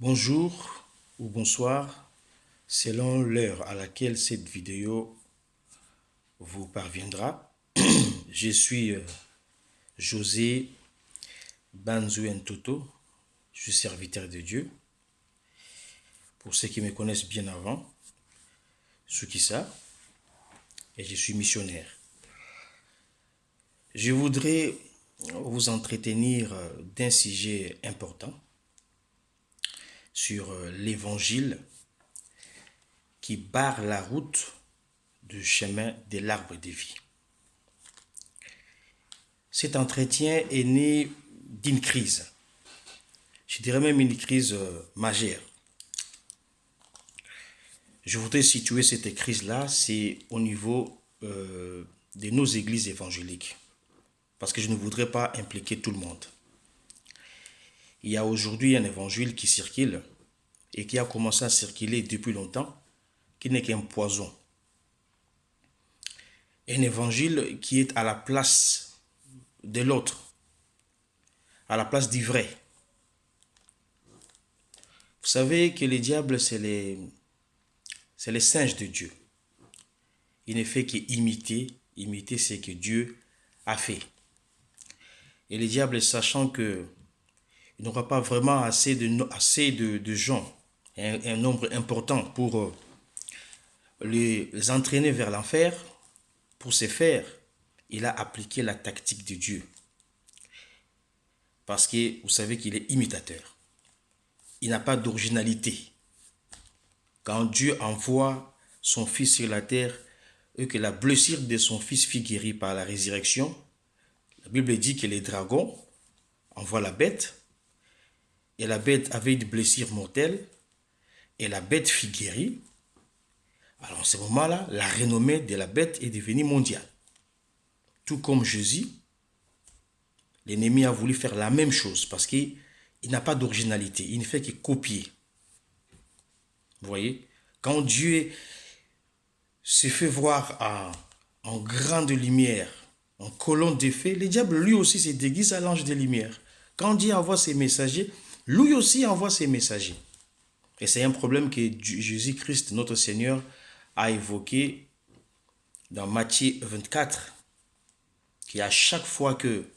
Bonjour ou bonsoir, selon l'heure à laquelle cette vidéo vous parviendra. Je suis José Banzouen Toto, je suis serviteur de Dieu. Pour ceux qui me connaissent bien avant, ceux qui savent, et je suis missionnaire. Je voudrais vous entretenir d'un sujet important sur l'évangile qui barre la route du chemin de l'arbre de vie. Cet entretien est né d'une crise. Je dirais même une crise majeure. Je voudrais situer cette crise-là, c'est au niveau de nos églises évangéliques. Parce que je ne voudrais pas impliquer tout le monde. Il y a aujourd'hui un évangile qui circule et qui a commencé à circuler depuis longtemps, qui n'est qu'un poison. Un évangile qui est à la place de l'autre, à la place du vrai. Vous savez que le diable, c'est les singes de Dieu. Il ne fait qu'imiter ce que Dieu a fait. Et le diable, sachant que il n'aura pas vraiment assez de gens, un nombre important pour les entraîner vers l'enfer, pour ce faire, il a appliqué la tactique de Dieu. Parce que vous savez qu'il est imitateur. Il n'a pas d'originalité. Quand Dieu envoie son Fils sur la terre et que la blessure de son Fils fut guérie par la résurrection, la Bible dit que les dragons envoient la bête et la bête avait une blessure mortelle et la bête fut guérie. Alors en ce moment-là, la renommée de la bête est devenue mondiale. Tout comme Jésus, l'ennemi a voulu faire la même chose parce qu'il n'a pas d'originalité, il ne fait que copier. Vous voyez, quand Dieu se fait voir en grande lumière, en colonne de feu, le diable lui aussi se déguise à l'ange de lumière. Quand Dieu envoie ses messagers, lui aussi envoie ses messagers. Et c'est un problème que Jésus-Christ, notre Seigneur, a évoqué dans Matthieu 24, qu'à chaque fois que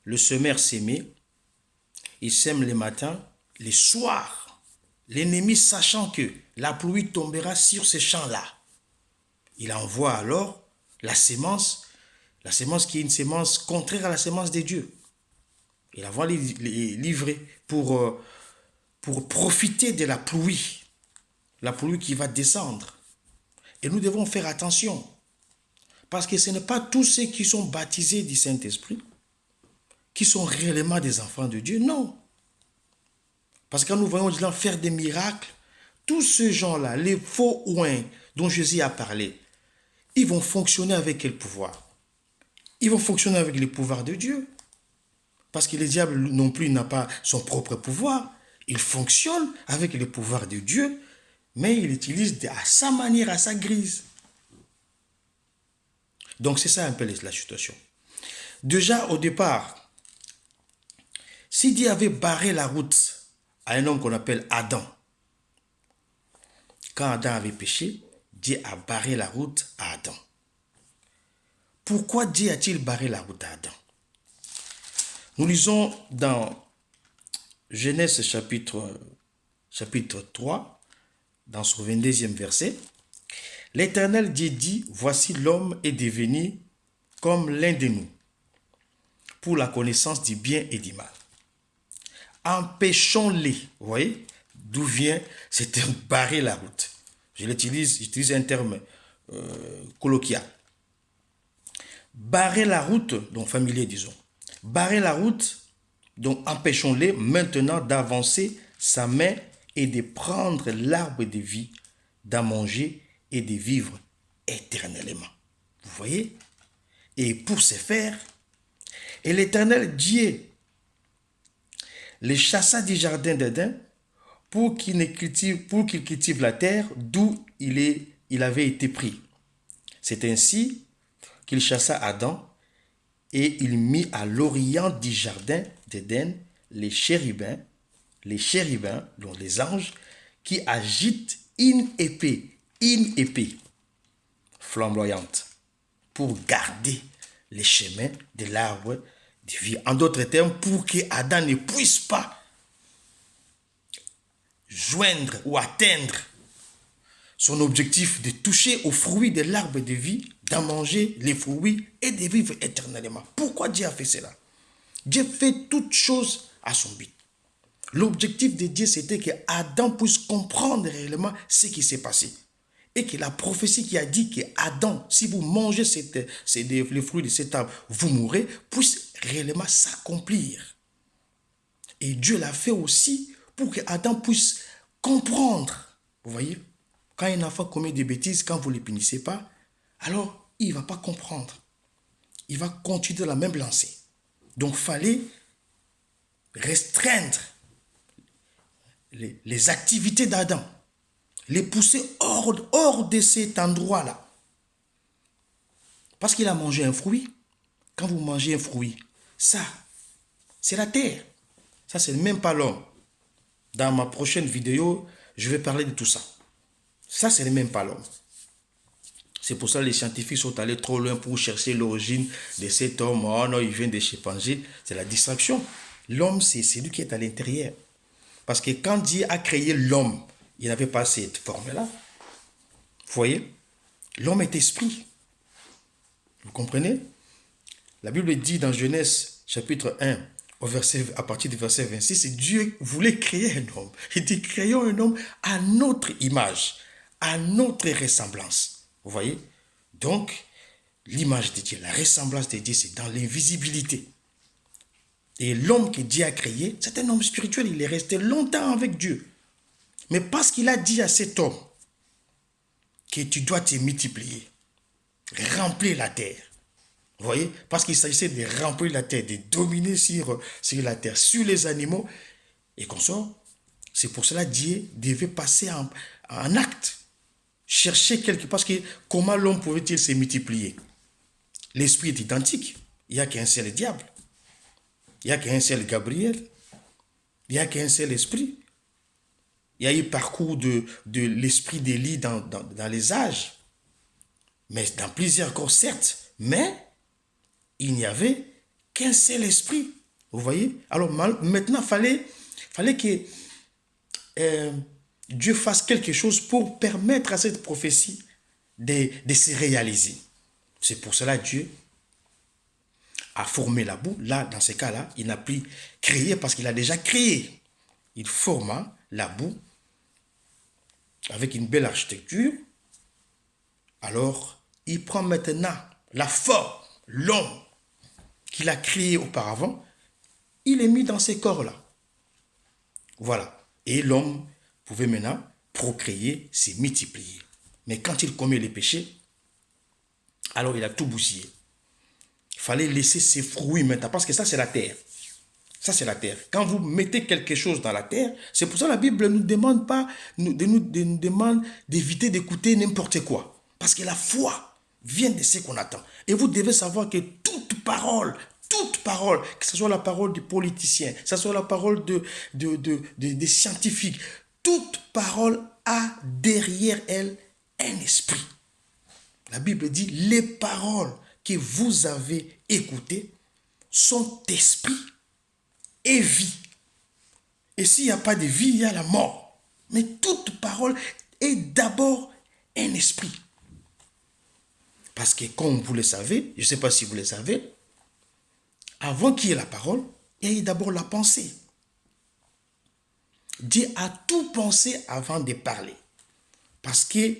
le semeur s'émet, il sème le matin, le soir, l'ennemi sachant que la pluie tombera sur ces champs-là, il envoie alors la sémence qui est une sémence contraire à la sémence de Dieu. Il envoie les livrer pour profiter de la pluie qui va descendre. Et nous devons faire attention, parce que ce n'est pas tous ceux qui sont baptisés du Saint-Esprit qui sont réellement des enfants de Dieu, non. Parce que quand nous voyons des gens faire des miracles, tous ces gens-là, les faux ouins dont Jésus a parlé, ils vont fonctionner avec quel pouvoir? Ils vont fonctionner avec le pouvoir de Dieu. Parce que le diable non plus n'a pas son propre pouvoir. Il fonctionne avec le pouvoir de Dieu, mais il utilise à sa manière, à sa grise. Donc c'est ça un peu la situation. Déjà au départ, si Dieu avait barré la route à un homme qu'on appelle Adam, quand Adam avait péché, Dieu a barré la route à Adam. Pourquoi Dieu a-t-il barré la route à Adam? Nous lisons dans Genèse chapitre 3, dans son 22e verset, l'Éternel Dieu dit, voici l'homme est devenu comme l'un de nous, pour la connaissance du bien et du mal. Empêchons-les, vous voyez, d'où vient ce terme barrer la route. J'utilise un terme colloquial. Barrer la route, donc familier disons. Barrer la route, donc empêchons-les maintenant d'avancer sa main et de prendre l'arbre de vie, d'en manger et de vivre éternellement. Vous voyez? Et pour ce faire, et l'Éternel Dieu les chassa du jardin d'Éden pour qu'il cultive la terre d'où il avait été pris. C'est ainsi qu'il chassa Adam et il mit à l'orient du jardin d'Éden les chérubins les chérubins, donc les anges, qui agitent une épée flamboyante, pour garder les chemins de l'arbre de vie. En d'autres termes, pour que Adam ne puisse pas joindre ou atteindre son objectif de toucher aux fruits de l'arbre de vie, d'en manger les fruits et de vivre éternellement. Pourquoi Dieu a fait cela? Dieu fait toutes choses à son but. L'objectif de Dieu, c'était que Adam puisse comprendre réellement ce qui s'est passé. Et que la prophétie qui a dit que Adam, si vous mangez les fruits de cet arbre, vous mourrez, puisse réellement s'accomplir. Et Dieu l'a fait aussi pour que Adam puisse comprendre. Vous voyez, quand un enfant commet des bêtises, quand vous ne les punissez pas, alors il ne va pas comprendre. Il va continuer dans la même lancée. Donc, il fallait restreindre les activités d'Adam, les pousser hors de cet endroit-là. Parce qu'il a mangé un fruit. Quand vous mangez un fruit, ça, c'est la terre. Ça, c'est même pas l'homme. Dans ma prochaine vidéo, je vais parler de tout ça. Ça, c'est même pas l'homme. C'est pour ça que les scientifiques sont allés trop loin pour chercher l'origine de cet homme. Oh non, il vient des chimpanzés. C'est la distraction. L'homme, c'est lui qui est à l'intérieur. Parce que quand Dieu a créé l'homme, il n'avait pas cette forme-là. Vous voyez? L'homme est esprit. Vous comprenez? La Bible dit dans Genèse chapitre 1, à partir du verset 26, Dieu voulait créer un homme. Il dit, créons un homme à notre image, à notre ressemblance. Vous voyez? Donc, l'image de Dieu, la ressemblance de Dieu, c'est dans l'invisibilité. Et l'homme que Dieu a créé, c'est un homme spirituel. Il est resté longtemps avec Dieu. Mais parce qu'il a dit à cet homme que tu dois te multiplier, remplir la terre. Vous voyez? Parce qu'il s'agissait de remplir la terre, de dominer sur la terre, sur les animaux et qu'on sort. C'est pour cela que Dieu devait passer en acte. Chercher quelque... Parce que comment l'homme pouvait-il se multiplier? L'esprit est identique. Il n'y a qu'un seul diable. Il n'y a qu'un seul Gabriel. Il n'y a qu'un seul esprit. Il y a eu parcours de l'esprit d'Élie dans les âges. Mais dans plusieurs corps, certes. Mais il n'y avait qu'un seul esprit. Vous voyez? Alors maintenant, il fallait que Dieu fasse quelque chose pour permettre à cette prophétie de se réaliser. C'est pour cela que Dieu a formé la boue. Là, dans ce cas-là, il n'a plus créé parce qu'il a déjà créé. Il forma la boue avec une belle architecture. Alors, il prend maintenant la forme, l'homme qu'il a créé auparavant, il est mis dans ces corps-là. Voilà. Et l'homme pouvait maintenant procréer, se multiplier. Mais quand il commet les péchés, alors il a tout bousillé. Il fallait laisser ses fruits maintenant, parce que ça c'est la terre. Ça c'est la terre. Quand vous mettez quelque chose dans la terre, c'est pour ça que la Bible ne nous demande pas, nous demande d'éviter d'écouter n'importe quoi. Parce que la foi vient de ce qu'on attend. Et vous devez savoir que toute parole, que ce soit la parole du politicien, que ce soit la parole des scientifiques, toute parole a derrière elle un esprit. La Bible dit, les paroles que vous avez écoutées sont esprit et vie. Et s'il n'y a pas de vie, il y a la mort. Mais toute parole est d'abord un esprit. Parce que comme vous le savez, je ne sais pas si vous le savez, avant qu'il y ait la parole, il y a d'abord la pensée. Dieu a tout pensé avant de parler. Parce que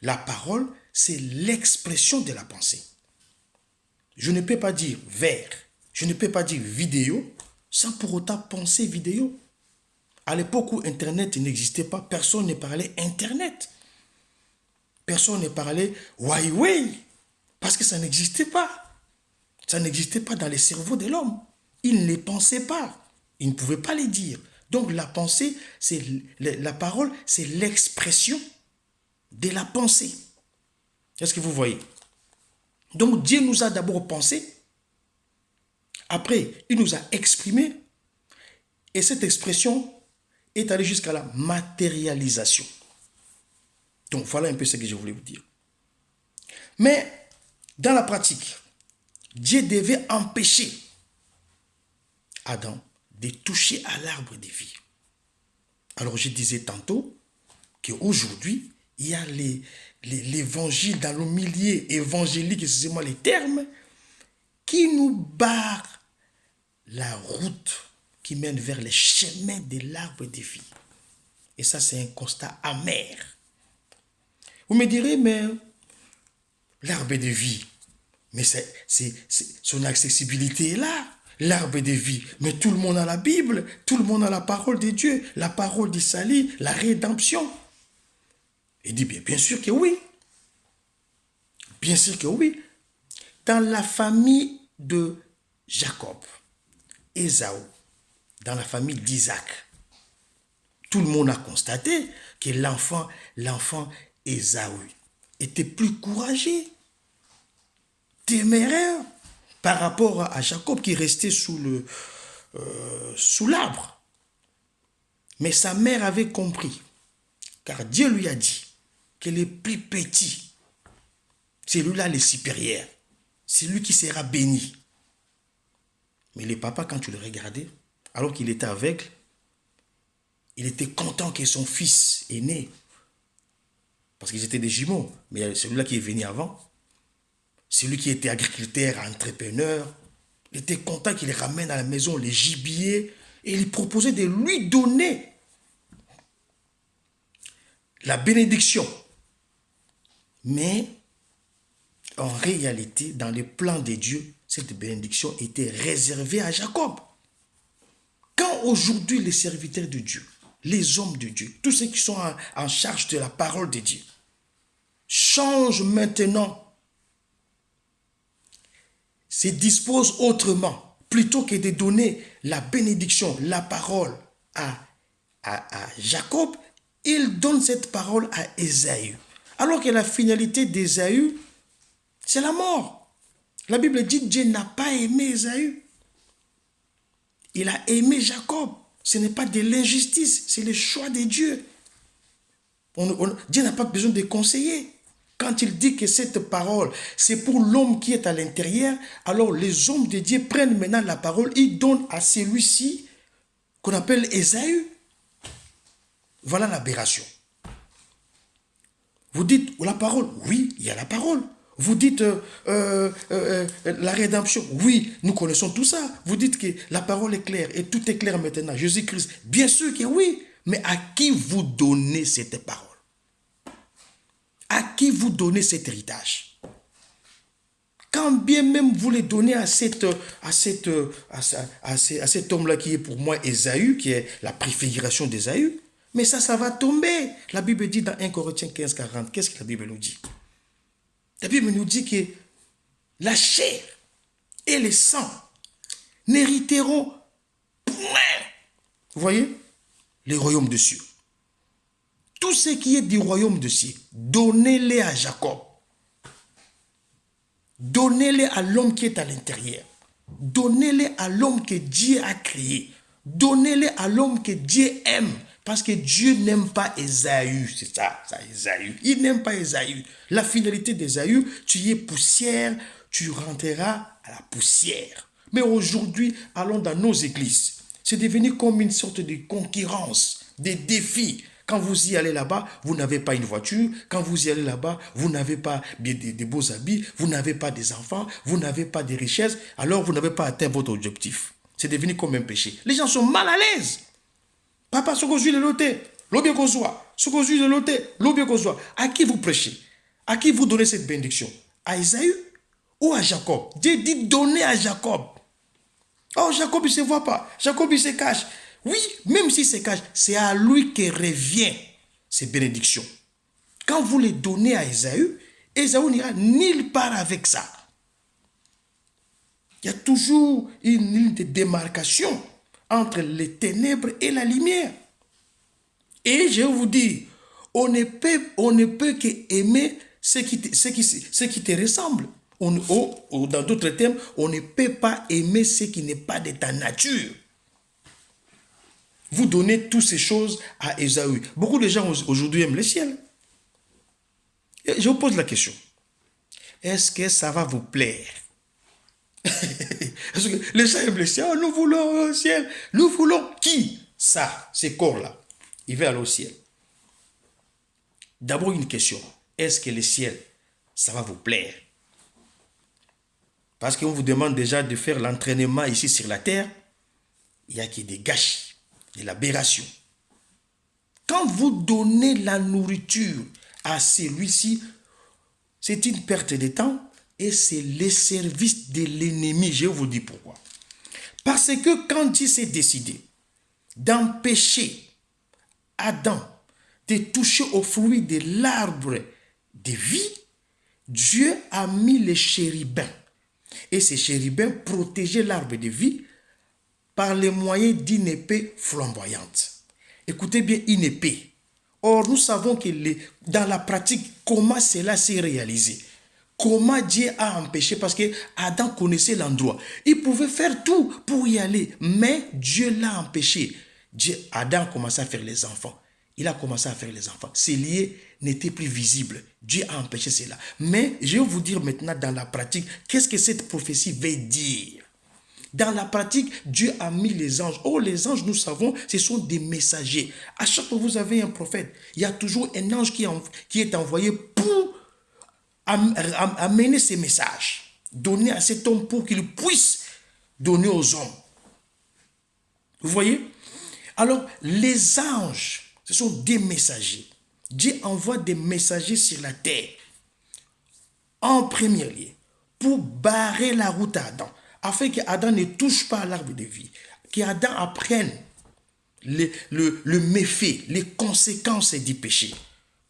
la parole, c'est l'expression de la pensée. Je ne peux pas dire vers, je ne peux pas dire vidéo, sans pour autant penser vidéo. À l'époque où Internet n'existait pas, personne ne parlait Internet. Personne ne parlait Huawei, parce que ça n'existait pas. Ça n'existait pas dans les cerveaux de l'homme. Il ne les pensait pas. Il ne pouvait pas les dire. Donc la pensée, la parole, c'est l'expression de la pensée. Est-ce que vous voyez? Donc Dieu nous a d'abord pensé. Après, il nous a exprimé. Et cette expression est allée jusqu'à la matérialisation. Donc voilà un peu ce que je voulais vous dire. Mais dans la pratique, Dieu devait empêcher Adam de toucher à l'arbre de vie. Alors je disais tantôt qu'aujourd'hui, il y a l'évangile dans le milieu évangélique, excusez-moi les termes, qui nous barre la route qui mène vers les chemins de l'arbre de vie. Et ça, c'est un constat amer. Vous me direz, mais l'arbre de vie, mais son accessibilité est là. L'arbre de vie, mais tout le monde a la Bible, tout le monde a la parole de Dieu, la parole du salut, la rédemption. Il dit, bien sûr que oui. Bien sûr que oui. Dans la famille de Jacob, Ésaü, dans la famille d'Isaac, tout le monde a constaté que l'enfant Ésaü était plus courageux, téméraire par rapport à Jacob qui restait sous l'arbre. Mais sa mère avait compris, car Dieu lui a dit que les plus petits, c'est lui-là le supérieur, c'est lui qui sera béni. Mais le papa, quand tu le regardais, alors qu'il était aveugle, il était content que son fils est né. Parce qu'ils étaient des jumeaux. Mais celui-là qui est venu avant, celui qui était agriculteur, entrepreneur, il était content qu'il ramène à la maison les gibiers et il proposait de lui donner la bénédiction. Mais en réalité, dans le plan de Dieu, cette bénédiction était réservée à Jacob. Quand aujourd'hui les serviteurs de Dieu, les hommes de Dieu, tous ceux qui sont en charge de la parole de Dieu, changent maintenant, se disposent autrement, plutôt que de donner la bénédiction, la parole à Jacob, ils donnent cette parole à Ésaü. Alors que la finalité d'Ésaü, c'est la mort. La Bible dit que Dieu n'a pas aimé Ésaü. Il a aimé Jacob. Ce n'est pas de l'injustice, c'est le choix de Dieu. Dieu n'a pas besoin de conseiller. Quand il dit que cette parole, c'est pour l'homme qui est à l'intérieur, alors les hommes de Dieu prennent maintenant la parole, ils donnent à celui-ci qu'on appelle Ésaü. Voilà l'aberration. Vous dites la parole, oui, il y a la parole. Vous dites la rédemption, oui, nous connaissons tout ça. Vous dites que la parole est claire et tout est clair maintenant. Jésus-Christ, bien sûr que oui, mais à qui vous donnez cette parole? À qui vous donnez cet héritage? Quand bien même vous les donnez à cet homme-là qui est pour moi Ésaü, qui est la préfiguration d'Ésaü, mais ça va tomber. La Bible dit dans 1 Corinthiens 15, 40, qu'est-ce que la Bible nous dit? La Bible nous dit que la chair et le sang n'hériteront point, vous voyez, les royaumes de cieux. Tout ce qui est du royaume de cieux, donnez-les à Jacob. Donnez-les à l'homme qui est à l'intérieur. Donnez-les à l'homme que Dieu a créé. Donnez-les à l'homme que Dieu aime. Parce que Dieu n'aime pas Ésaü. C'est ça, Ésaü. Il n'aime pas Ésaü. La finalité d'Ésaü, tu es poussière, tu rentreras à la poussière. Mais aujourd'hui, allons dans nos églises. C'est devenu comme une sorte de concurrence, des défis. Quand vous y allez là-bas, vous n'avez pas une voiture. Quand vous y allez là-bas, vous n'avez pas des beaux habits. Vous n'avez pas des enfants. Vous n'avez pas de richesses. Alors, vous n'avez pas atteint votre objectif. C'est devenu comme un péché. Les gens sont mal à l'aise. Papa, ce que je le loté, l'objet qu'on soit. Ce que je le loté, l'objet qu'on soit. À qui vous prêchez? À qui vous donnez cette bénédiction? À Ésaü ou à Jacob? Dieu dit donner à Jacob. Oh, Jacob, il ne se voit pas. Jacob, il se cache. Oui, même s'il se cache, c'est à lui que revient ces bénédictions. Quand vous les donnez à Ésaü, Ésaü n'ira nulle part avec ça. Il y a toujours une ligne de démarcation entre les ténèbres et la lumière. Et je vous dis, on ne peut qu'aimer ce qui te ressemble. Dans d'autres termes, on ne peut pas aimer ce qui n'est pas de ta nature. Vous donnez toutes ces choses à Ésaü. Beaucoup de gens aujourd'hui aiment le ciel. Et je vous pose la question. Est-ce que ça va vous plaire? Parce que les gens aiment le ciel. Oh, nous voulons le ciel. Nous voulons qui? Ça, ces corps-là. Ils veulent aller au ciel. D'abord une question. Est-ce que le ciel, ça va vous plaire? Parce qu'on vous demande déjà de faire l'entraînement ici sur la terre. Il y a qui des gâchis, de l'aberration. Quand vous donnez la nourriture à celui-ci, c'est une perte de temps et c'est le service de l'ennemi. Je vous dis pourquoi. Parce que quand Dieu s'est décidé d'empêcher Adam de toucher au fruit de l'arbre de vie, Dieu a mis les chérubins. Et ces chérubins protégeaient l'arbre de vie par le moyen d'une épée flamboyante. Écoutez bien, une épée. Or, nous savons que dans la pratique, comment cela s'est réalisé. Comment Dieu a empêché, parce que Adam connaissait l'endroit. Il pouvait faire tout pour y aller, mais Dieu l'a empêché. Adam a commencé à faire les enfants. Il a commencé à faire les enfants. Ses liens n'étaient plus visibles. Dieu a empêché cela. Mais je vais vous dire maintenant dans la pratique, qu'est-ce que cette prophétie veut dire? Dans la pratique, Dieu a mis les anges. Oh, les anges, nous savons, ce sont des messagers. À chaque fois que vous avez un prophète, il y a toujours un ange qui est envoyé pour amener ces messages. Donner à cet homme pour qu'il puisse donner aux hommes. Vous voyez? Alors, les anges, ce sont des messagers. Dieu envoie des messagers sur la terre. En premier lieu, pour barrer la route à Adam. Afin qu'Adam ne touche pas à l'arbre de vie. Qu'Adam apprenne le méfait, les conséquences du péché.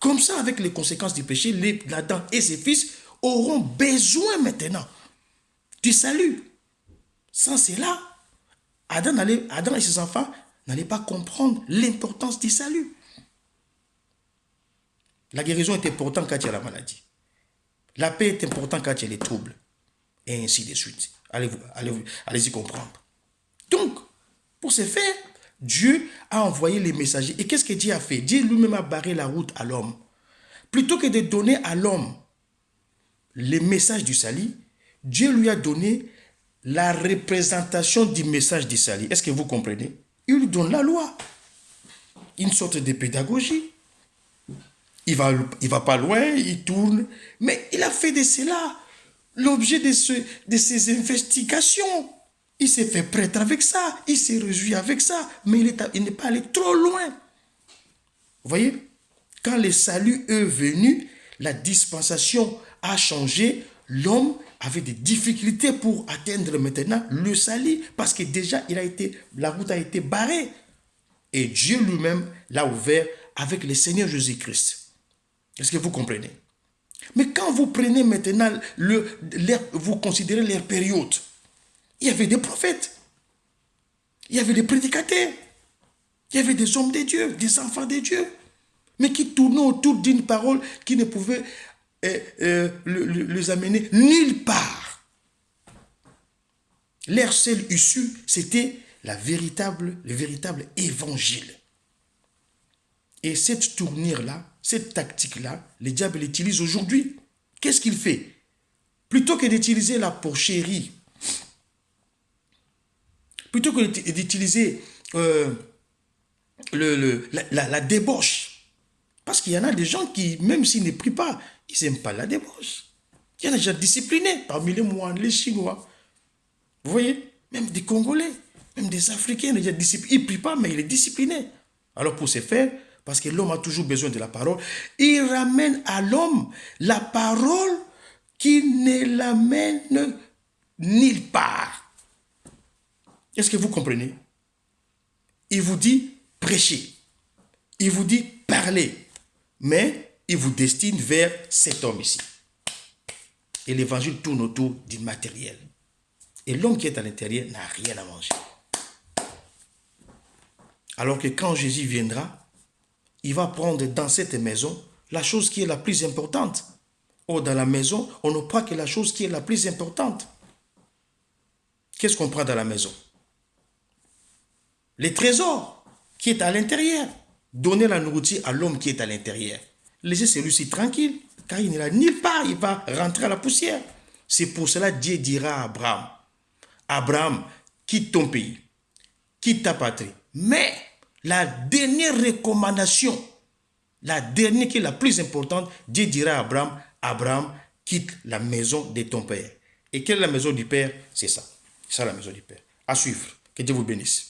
Comme ça, avec les conséquences du péché, Adam et ses fils auront besoin maintenant du salut. Sans cela, Adam et ses enfants n'allaient pas comprendre l'importance du salut. La guérison est importante quand il y a la maladie. La paix est importante quand il y a les troubles. Et ainsi de suite. Allez-y comprendre. Donc, pour ce faire, Dieu a envoyé les messagers. Et qu'est-ce que Dieu a fait? Dieu lui-même a barré la route à l'homme. Plutôt que de donner à l'homme les messages du salut, Dieu lui a donné la représentation du message du salut. Est-ce que vous comprenez? Il lui donne la loi. Une sorte de pédagogie. Il va pas loin, il tourne. Mais il a fait de cela l'objet de ces investigations. Il s'est fait prêtre avec ça. Il s'est réjoui avec ça. Mais il n'est pas allé trop loin. Vous voyez? Quand le salut est venu, la dispensation a changé. L'homme avait des difficultés pour atteindre maintenant le salut. Parce que déjà, la route a été barrée. Et Dieu lui-même l'a ouvert avec le Seigneur Jésus-Christ. Est-ce que vous comprenez? Mais quand vous prenez maintenant, vous considérez leur période, il y avait des prophètes, il y avait des prédicateurs, il y avait des hommes de Dieu, des enfants de Dieu, mais qui tournaient autour d'une parole qui ne pouvait les amener nulle part. Leur seule issue, c'était le véritable évangile. Et cette tournure-là, cette tactique-là, le diable l'utilise aujourd'hui. Qu'est-ce qu'il fait? Plutôt que d'utiliser la porcherie, plutôt que d'utiliser la débauche, parce qu'il y en a des gens qui, même s'ils ne prient pas, ils n'aiment pas la débauche. Il y en a des gens disciplinés, parmi les moines, les Chinois. Vous voyez? Même des Congolais, même des Africains, ils ne prient pas, mais il est discipliné. Alors pour ce faire, parce que l'homme a toujours besoin de la parole, il ramène à l'homme la parole qui ne l'amène nulle part. Est-ce que vous comprenez? Il vous dit prêcher, il vous dit parler, mais il vous destine vers cet homme ici. Et l'évangile tourne autour du matériel. Et l'homme qui est à l'intérieur n'a rien à manger. Alors que quand Jésus viendra, il va prendre dans cette maison la chose qui est la plus importante. Or, dans la maison, on ne prend que la chose qui est la plus importante. Qu'est-ce qu'on prend dans la maison? Les trésors. qui est à l'intérieur. Donner la nourriture à l'homme qui est à l'intérieur. Laissez celui-ci tranquille, car il n'ira nulle part, il va rentrer à la poussière. C'est pour cela que Dieu dira à Abraham, Abraham, quitte ton pays, quitte ta patrie. Mais la dernière recommandation, la dernière qui est la plus importante, Dieu dira à Abraham, Abraham, quitte la maison de ton père. Et quelle est la maison du père? C'est ça. C'est ça la maison du père. À suivre. Que Dieu vous bénisse.